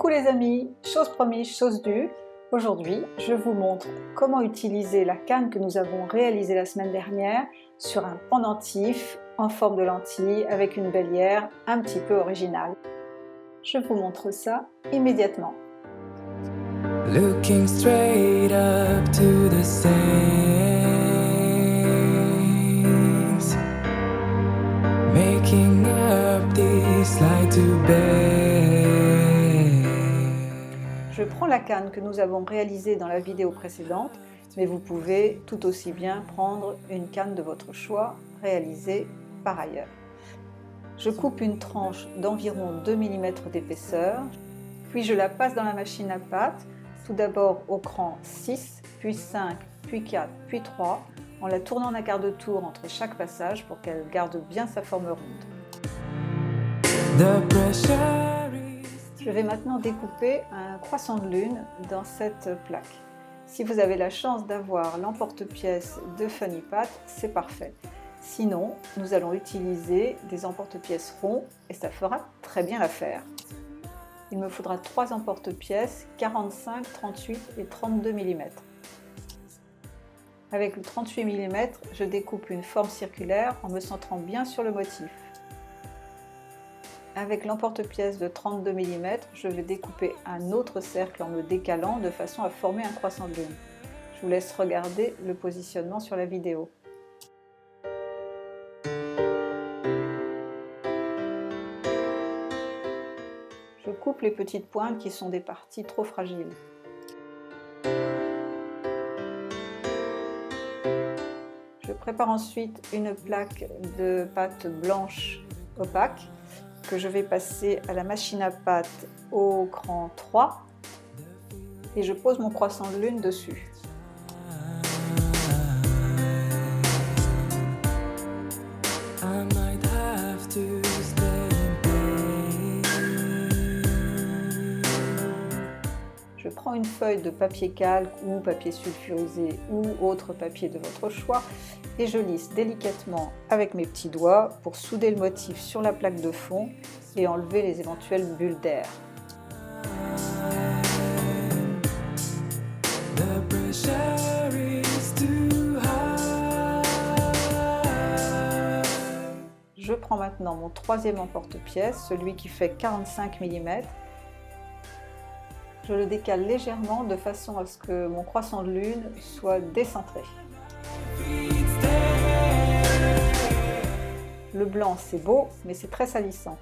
Coucou les amis, chose promise, chose due. Aujourd'hui, je vous montre comment utiliser la canne que nous avons réalisée la semaine dernière sur un pendentif en forme de lentille avec une bélière un petit peu originale. Je vous montre ça immédiatement. Looking straight up to the saints, making up this light to bear. Je prends la canne que nous avons réalisée dans la vidéo précédente, mais vous pouvez tout aussi bien prendre une canne de votre choix réalisée par ailleurs. Je coupe une tranche d'environ 2 mm d'épaisseur, puis je la passe dans la machine à pâte, tout d'abord au cran 6, puis 5, puis 4, puis 3, en la tournant d'un quart de tour entre chaque passage pour qu'elle garde bien sa forme ronde. Je vais maintenant découper un croissant de lune dans cette plaque. Si vous avez la chance d'avoir l'emporte-pièce de Funny Pat, c'est parfait. Sinon, nous allons utiliser des emporte-pièces ronds et ça fera très bien l'affaire. Il me faudra 3 emporte-pièces 45, 38 et 32 mm. Avec le 38 mm, je découpe une forme circulaire en me centrant bien sur le motif. Avec l'emporte-pièce de 32 mm, je vais découper un autre cercle en me décalant de façon à former un croissant de lune. Je vous laisse regarder le positionnement sur la vidéo. Je coupe les petites pointes qui sont des parties trop fragiles. Je prépare ensuite une plaque de pâte blanche opaque que je vais passer à la machine à pâte au cran 3 et je pose mon croissant de lune dessus. Je prends une feuille de papier calque ou papier sulfurisé ou autre papier de votre choix et je lisse délicatement avec mes petits doigts pour souder le motif sur la plaque de fond et enlever les éventuelles bulles d'air. Je prends maintenant mon troisième emporte-pièce, celui qui fait 45 mm. Je le décale légèrement de façon à ce que mon croissant de lune soit décentré. Le blanc c'est beau, mais c'est très salissant.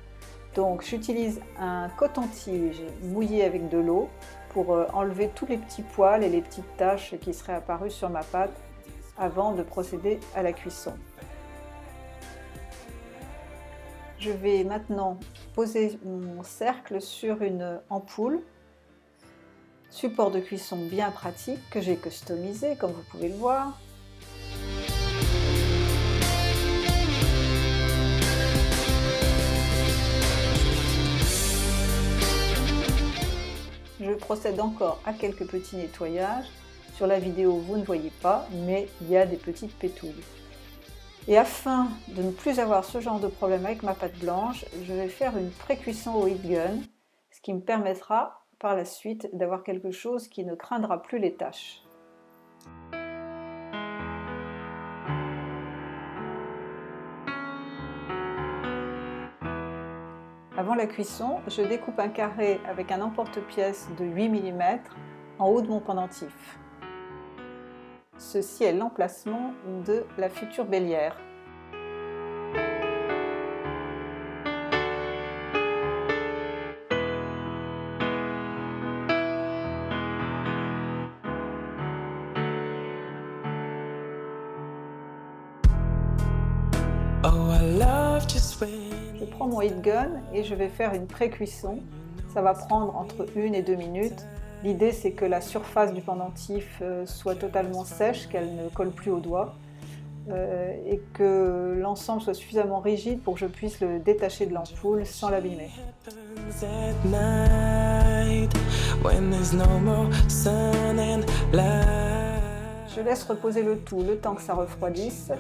Donc j'utilise un coton-tige mouillé avec de l'eau pour enlever tous les petits poils et les petites taches qui seraient apparues sur ma pâte avant de procéder à la cuisson. Je vais maintenant poser mon cercle sur une ampoule. Support de cuisson bien pratique que j'ai customisé comme vous pouvez le voir. Je procède encore à quelques petits nettoyages. Sur la vidéo vous ne voyez pas, mais il y a des petites pétouilles. Et afin de ne plus avoir ce genre de problème avec ma pâte blanche, je vais faire une pré-cuisson au heat gun, ce qui me permettra par la suite d'avoir quelque chose qui ne craindra plus les taches. Avant la cuisson, je découpe un carré avec un emporte-pièce de 8 mm en haut de mon pendentif. Ceci est l'emplacement de la future bélière. Je prends mon heat gun et je vais faire une pré-cuisson. Ça va prendre entre 1 et 2 minutes. L'idée c'est que la surface du pendentif soit totalement sèche, qu'elle ne colle plus au doigt et que l'ensemble soit suffisamment rigide pour que je puisse le détacher de l'ampoule sans l'abîmer. Je laisse reposer le tout le temps que ça refroidisse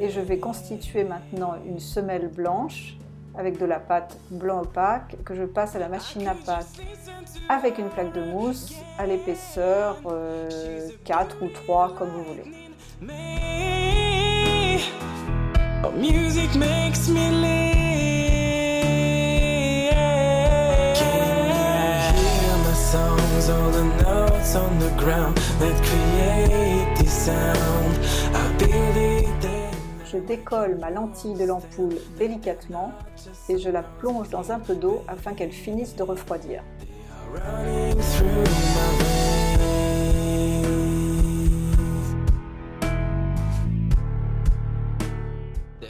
et je vais constituer maintenant une semelle blanche avec de la pâte blanc opaque que je passe à la machine à pâte avec une plaque de mousse à l'épaisseur 4 ou 3 comme vous voulez. Music makes me live. Can you hear my songs, all the notes on the ground that create this sound? I believe that. Je décolle ma lentille de l'ampoule délicatement et je la plonge dans un peu d'eau afin qu'elle finisse de refroidir. Running through my veins.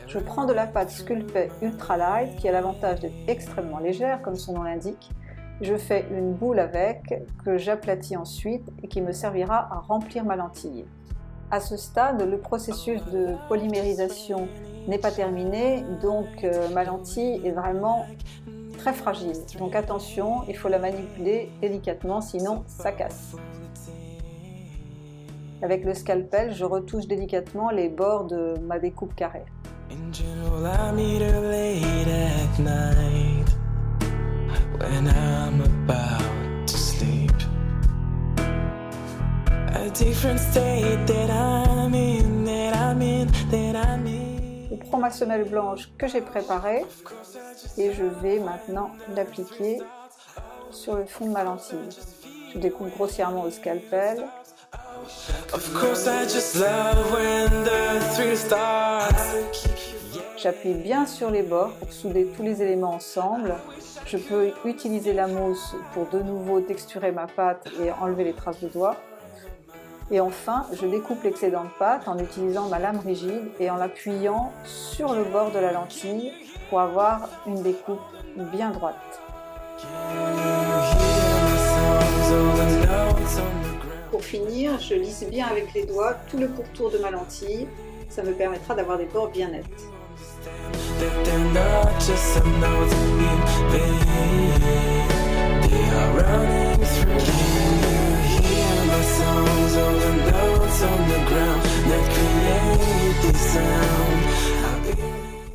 Je prends de la pâte Sculpey Ultra Light qui a l'avantage d'être extrêmement légère comme son nom l'indique. Je fais une boule avec que j'aplatis ensuite et qui me servira à remplir ma lentille. À ce stade, le processus de polymérisation n'est pas terminé, donc ma lentille est vraiment très fragile. Donc attention, il faut la manipuler délicatement, sinon ça casse. Avec le scalpel, je retouche délicatement les bords de ma découpe carrée. In general, I meet her late at night when I'm about to sleep. A different state that I'm in, that I'm in, that I'm in. Je prends ma semelle blanche que j'ai préparée et je vais maintenant l'appliquer sur le fond de ma lentille. Je découpe grossièrement au scalpel. Of course, I just love when the thrill starts. J'appuie bien sur les bords pour souder tous les éléments ensemble. Je peux utiliser la mousse pour de nouveau texturer ma pâte et enlever les traces de doigts. Et enfin, je découpe l'excédent de pâte en utilisant ma lame rigide et en l'appuyant sur le bord de la lentille pour avoir une découpe bien droite. Pour finir, je lisse bien avec les doigts tout le pourtour de ma lentille. Ça me permettra d'avoir des bords bien nets.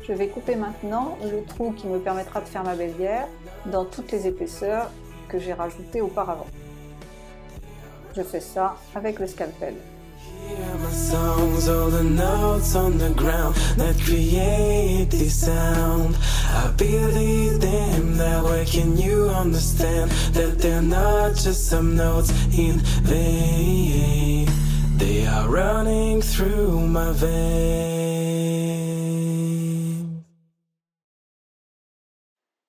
Je vais couper maintenant le trou qui me permettra de faire ma bélière dans toutes les épaisseurs que j'ai rajoutées auparavant. Je fais ça avec le scalpel. Hear my songs, all the notes on the ground that create this sound. I believe them that way. Can you understand that they're not just some notes in vain? They are running through my veins.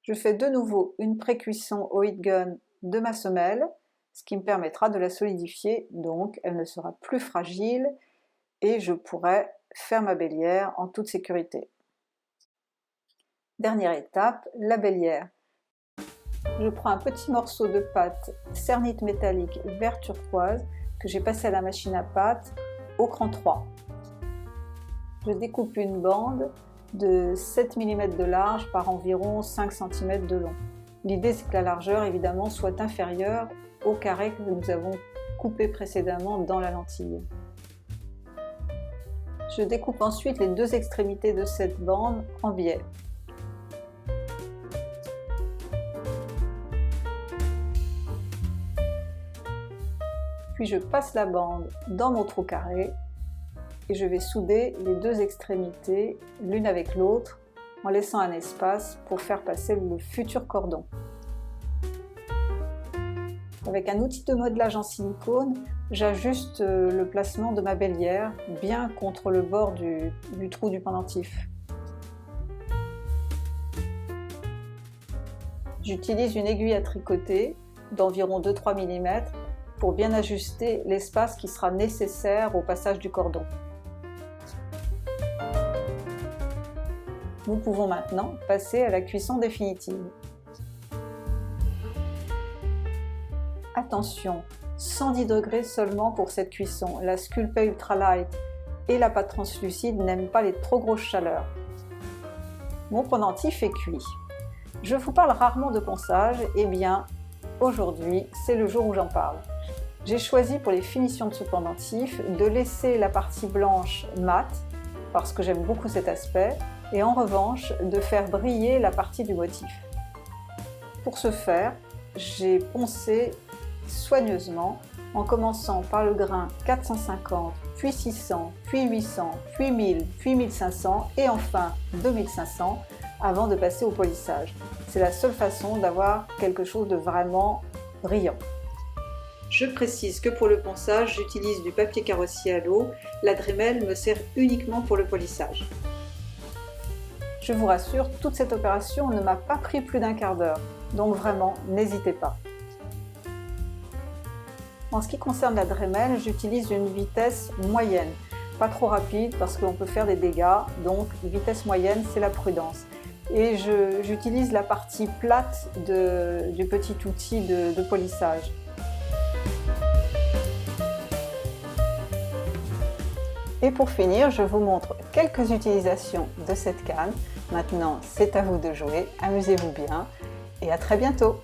Je fais de nouveau une pré-cuisson au heat gun de ma semelle, ce qui me permettra de la solidifier, donc elle ne sera plus fragile et je pourrai faire ma bélière en toute sécurité. Dernière étape, la bélière. Je prends un petit morceau de pâte cernite métallique vert turquoise que j'ai passé à la machine à pâte au cran 3. Je découpe une bande de 7 mm de large par environ 5 cm de long. L'idée c'est que la largeur évidemment soit inférieure au carré que nous avons coupé précédemment dans la lentille. Je découpe ensuite les deux extrémités de cette bande en biais. Puis je passe la bande dans mon trou carré et je vais souder les deux extrémités l'une avec l'autre en laissant un espace pour faire passer le futur cordon. Avec un outil de modelage en silicone, j'ajuste le placement de ma bélière bien contre le bord du trou du pendentif. J'utilise une aiguille à tricoter d'environ 2-3 mm pour bien ajuster l'espace qui sera nécessaire au passage du cordon. Nous pouvons maintenant passer à la cuisson définitive. Attention, 110 degrés seulement pour cette cuisson. La Sculpey Ultra Light et la pâte translucide n'aiment pas les trop grosses chaleurs. Mon pendentif est cuit. Je vous parle rarement de ponçage, et bien aujourd'hui c'est le jour où j'en parle. J'ai choisi pour les finitions de ce pendentif de laisser la partie blanche mate, parce que j'aime beaucoup cet aspect, et en revanche de faire briller la partie du motif. Pour ce faire, j'ai poncé soigneusement en commençant par le grain 450, puis 600, puis 800, puis 1000, puis 1500 et enfin 2500 avant de passer au polissage. C'est la seule façon d'avoir quelque chose de vraiment brillant. Je précise que pour le ponçage, j'utilise du papier carrossier à l'eau. La Dremel me sert uniquement pour le polissage. Je vous rassure, toute cette opération ne m'a pas pris plus d'un quart d'heure, donc vraiment, n'hésitez pas. En ce qui concerne la Dremel, j'utilise une vitesse moyenne. Pas trop rapide parce qu'on peut faire des dégâts, donc vitesse moyenne, c'est la prudence. Et j'utilise la partie plate du petit outil de polissage. Et pour finir, je vous montre quelques utilisations de cette canne. Maintenant, c'est à vous de jouer, amusez-vous bien et à très bientôt!